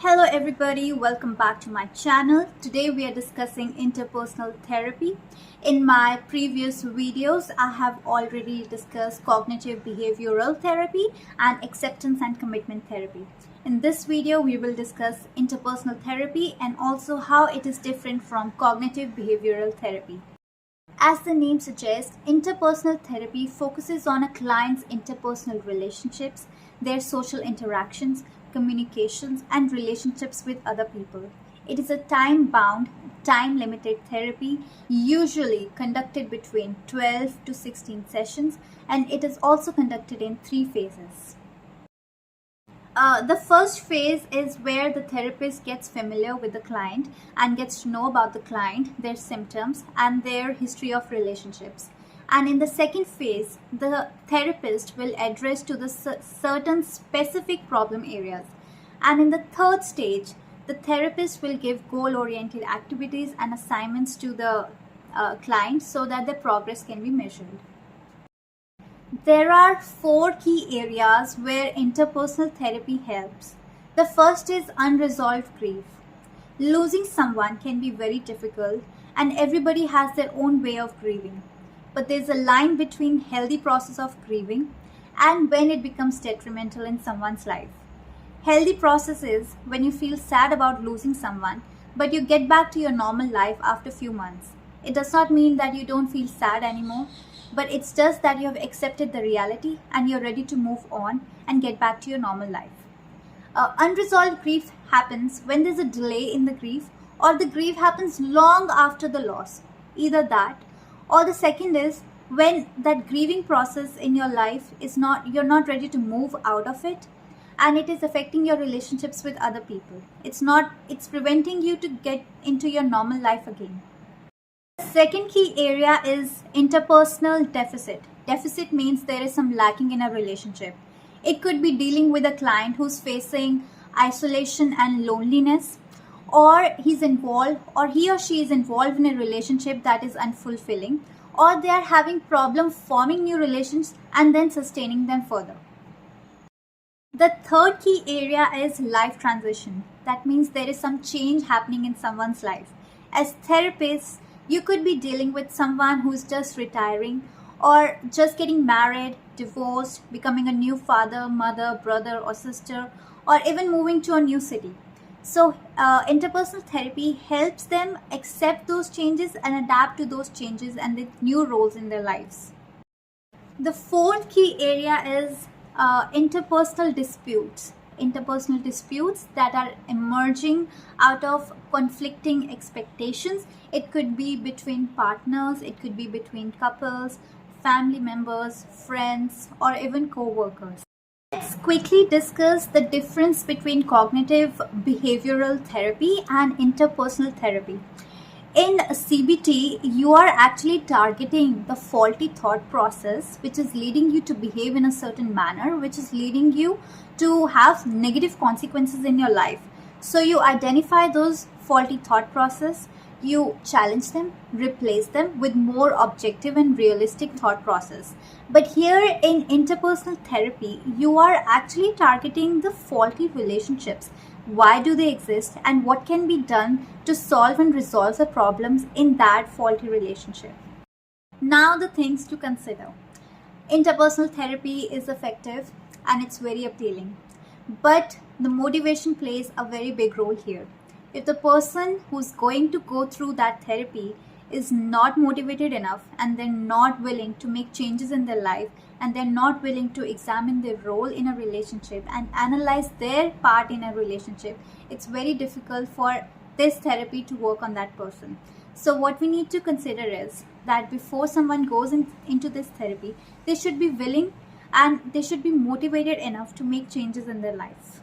Hello everybody, welcome back to my channel. Today we are discussing interpersonal therapy. In my previous videos, I have already discussed cognitive behavioral therapy and acceptance and commitment therapy. In this video, we will discuss interpersonal therapy and also how it is different from cognitive behavioral therapy. As the name suggests, interpersonal therapy focuses on a client's interpersonal relationships, their social interactions, communications, and relationships with other people. It is a time-bound, time-limited therapy, usually conducted between 12 to 16 sessions, and it is also conducted in 3 phases. The first phase is where the therapist gets familiar with the client and gets to know about the client, their symptoms, and their history of relationships. And in the second phase, the therapist will address to the certain specific problem areas. And in the third stage, the therapist will give goal-oriented activities and assignments to the client so that the progress can be measured. There are 4 key areas where interpersonal therapy helps. The first is unresolved grief. Losing someone can be very difficult, and everybody has their own way of grieving. But there's a line between healthy process of grieving and when it becomes detrimental in someone's life. Healthy process is when you feel sad about losing someone, but you get back to your normal life after a few months. It does not mean that you don't feel sad anymore, but it's just that you have accepted the reality and you're ready to move on and get back to your normal life. Unresolved grief happens when there's a delay in the grief, or the grief happens long after the loss. Either that, or the second is when that grieving process in your life is you're not ready to move out of it, and it is affecting your relationships with other people. It's preventing you to get into your normal life again. The second key area is interpersonal deficit. Deficit means there is some lacking in a relationship. It could be dealing with a client who's facing isolation and loneliness, or he or she is involved in a relationship that is unfulfilling, or they are having problem forming new relations and then sustaining them further. The third key area is life transition. That means there is some change happening in someone's life. As therapists, you could be dealing with someone who's just retiring or just getting married, divorced, becoming a new father, mother, brother or sister, or even moving to a new city. So interpersonal therapy helps them accept those changes and adapt to those changes and the new roles in their lives. The fourth key area is interpersonal disputes. Interpersonal disputes that are emerging out of conflicting expectations. It could be between partners, it could be between couples, family members, friends, or even co-workers. Let's quickly discuss the difference between cognitive behavioral therapy and interpersonal therapy. In CBT, you are actually targeting the faulty thought process, which is leading you to behave in a certain manner, which is leading you to have negative consequences in your life. So you identify those faulty thought process, you challenge them, replace them with more objective and realistic thought process. But here in interpersonal therapy, you are actually targeting the faulty relationships. Why do they exist and what can be done to solve and resolve the problems in that faulty relationship? Now the things to consider. Interpersonal therapy is effective and it's very appealing. But the motivation plays a very big role here. If the person who's going to go through that therapy is not motivated enough and they're not willing to make changes in their life and they're not willing to examine their role in a relationship and analyze their part in a relationship, it's very difficult for this therapy to work on that person. So what we need to consider is that before someone goes into this therapy, they should be willing and they should be motivated enough to make changes in their life.